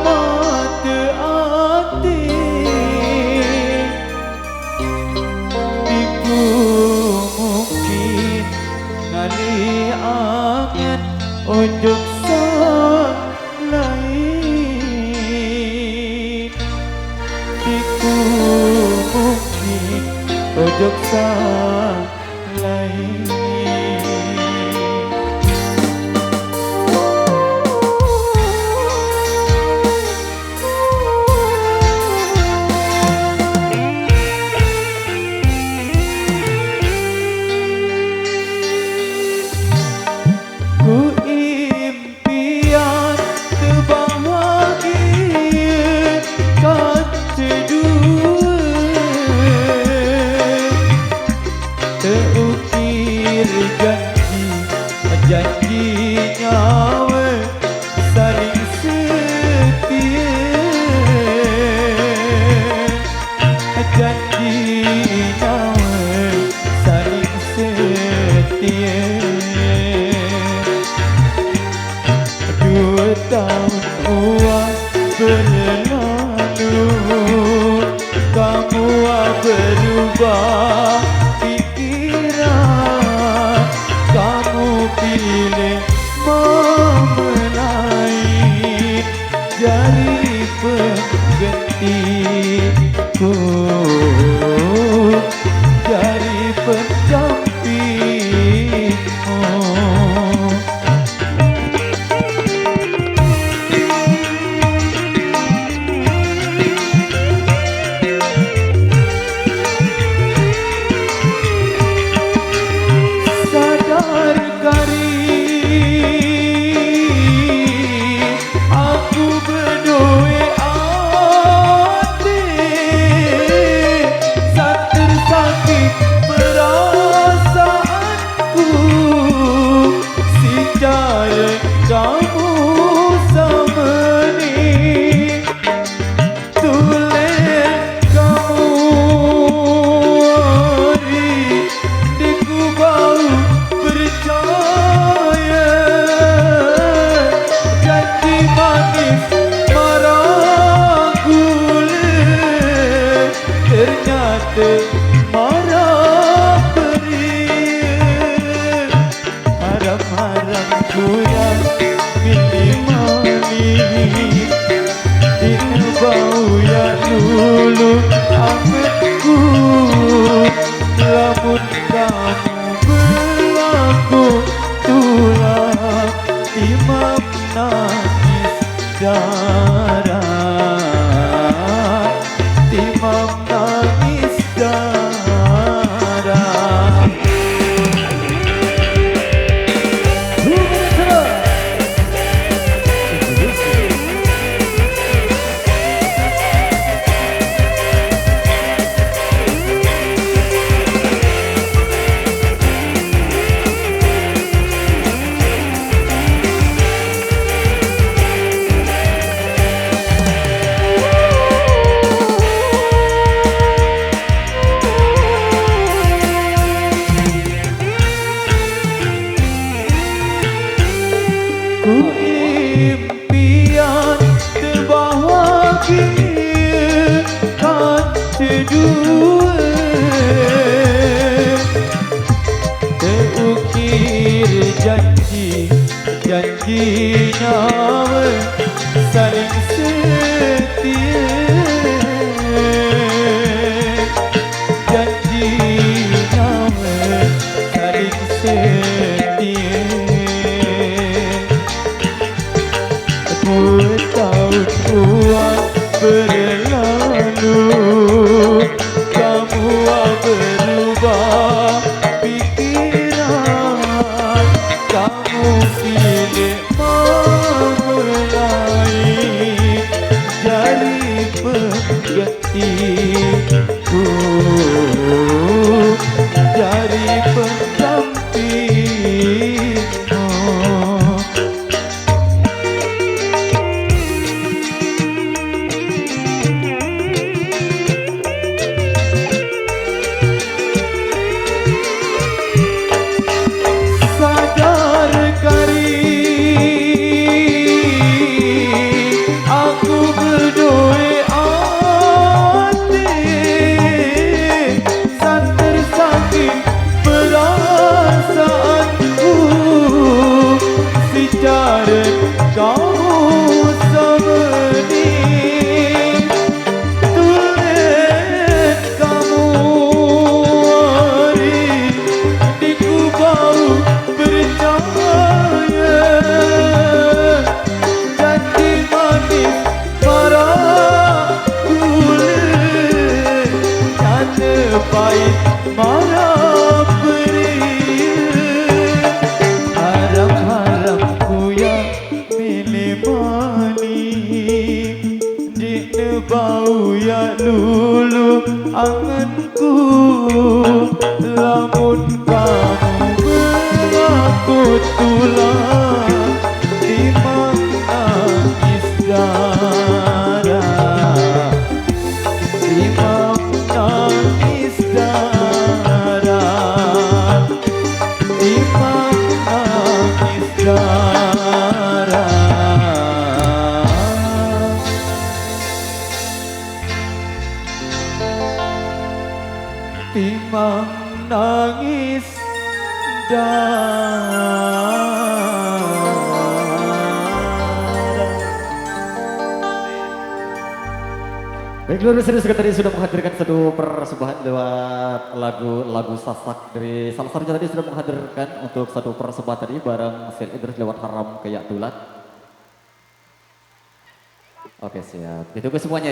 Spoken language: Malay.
mata hati Iku mungkin ngali angan ujung sang lain Iku mungkin ujung sang lain janji nyawa saling setia janji nyawa saling setia 2 tahun uang berlalu kamu berubah pikiran kamu pilih memelai jari penggantiku jari pendampingmu kamu sama ni tulen kamu hari diku bau percaya janji manis marah gula ternyata marah beria harap-harap ku yang itu bau yang dulu angetku lamun kamu berlaku tulah imam nangis darah imam nangis darah ku impian terbahagia kan kedua terukir janji nyawa saling setia janji nyawa saling setia 2 tahun uang berlalu kamu berubah pikiran kamu pilih memelai jari penggantiku jari pendampingmu aku pahit marah beri haram-haramku ya milimani jika bau ya lulu anganku lamun kamu mengaku tulang timang nangis darah timang nangis darah timang nangis darah timang nangis Baik, seluruh serius tadi sudah menghadirkan satu persembahan lewat lagu Sasak dari salah satunya tadi sudah menghadirkan untuk satu persembahan tadi bareng Sel Idris lewat Haram Kayak Tulat. Oke siap, ditunggu semuanya.